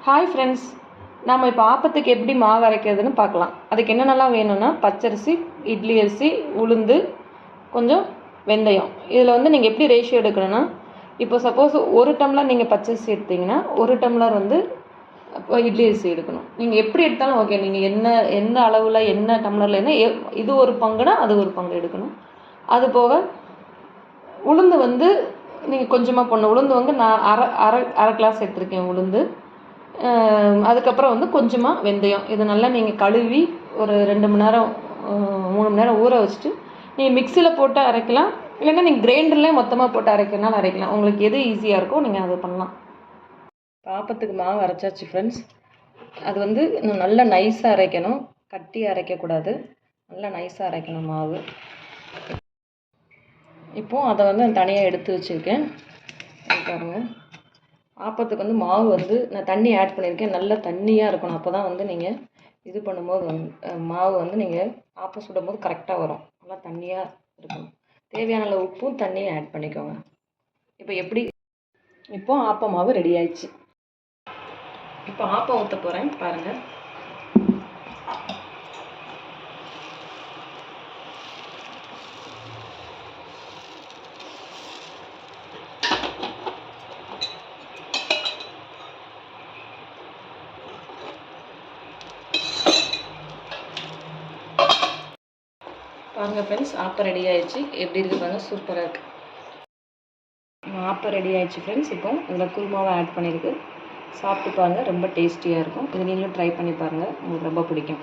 Hi friends, நாம் இப்போ ஆப்பத்துக்கு எப்படி மாவு அரைக்கிறதுன்னு பார்க்கலாம். அதுக்கு என்னென்னலாம் வேணும்னா பச்சரிசி, இட்லி அரிசி, உளுந்து, கொஞ்சம் வெந்தயம். இதில் வந்து நீங்கள் எப்படி ரேஷியோ எடுக்கணும்னா, இப்போ சப்போஸ் 1 டம்ளர் நீங்கள் பச்சரிசி எடுத்தீங்கன்னா 1 டம்ளர் வந்து இட்லி அரிசி எடுக்கணும். நீங்கள் எப்படி எடுத்தாலும் ஓகே. நீங்கள் எந்த அளவில் என்ன டம்ளரில் என்ன இது ஒரு பங்குனா அது ஒரு பங்கு எடுக்கணும். அது போக உளுந்து வந்து நீங்கள் கொஞ்சமாக போடணும். உளுந்து வந்து நான் அரை கிளாஸ் எடுத்திருக்கேன் உளுந்து. அதுக்கப்புறம் வந்து கொஞ்சமாக வெந்தயம். இது நல்லா நீங்கள் கழுவி ஒரு 2 மணி நேரம் 3 மணி நேரம் ஊற வச்சுட்டு நீங்கள் மிக்சியில் போட்டு அரைக்கலாம், இல்லைன்னா நீங்கள் கிரைண்டர்லேயே மொத்தமாக போட்டு அரைக்கிறனால அரைக்கலாம். உங்களுக்கு எது ஈஸியாக இருக்கோ நீங்கள் அதை பண்ணலாம். ஆப்பத்துக்கு மாவு அரைச்சாச்சு ஃப்ரெண்ட்ஸ். அது வந்து நல்லா நைஸாக அரைக்கணும், கட்டியாக அரைக்கக்கூடாது. நல்லா நைஸாக அரைக்கணும் மாவு. இப்போது அதை வந்து நான் தனியாக எடுத்து வச்சுருக்கேன். பாருங்கள், ஆப்பத்துக்கு வந்து மாவு வந்து நான் தண்ணி ஆட் பண்ணியிருக்கேன். நல்லா தண்ணியாக இருக்கணும். அப்போ தான் வந்து நீங்கள் இது பண்ணும்போது மாவு வந்து நீங்கள் ஆப்பம் சுடும் போது கரெக்டாக வரும். நல்லா தண்ணியாக இருக்கணும். தேவையான அளவு உப்பும் தண்ணியும் ஆட் பண்ணிக்கோங்க. இப்போ ஆப்பம் மாவு ரெடி ஆயிடுச்சு. இப்போ ஆப்பம் ஊற்ற போகிறேன் பாருங்கள். பாருங்கள் ஃப்ரெண்ட்ஸ், ஆப்பம் ரெடி ஆயிடுச்சு. எப்படி இருக்குது பாருங்கள், சூப்பராக இருக்குது. ஆப்பம் ரெடி ஆயிடுச்சு ஃப்ரெண்ட்ஸ். இப்போ இதில் குருமாவை ஆட் பண்ணியிருக்கு. சாப்பிட்டு பாருங்கள், ரொம்ப டேஸ்டியாக இருக்கும். இது நீங்களும் ட்ரை பண்ணி பாருங்கள், உங்களுக்கு ரொம்ப பிடிக்கும்.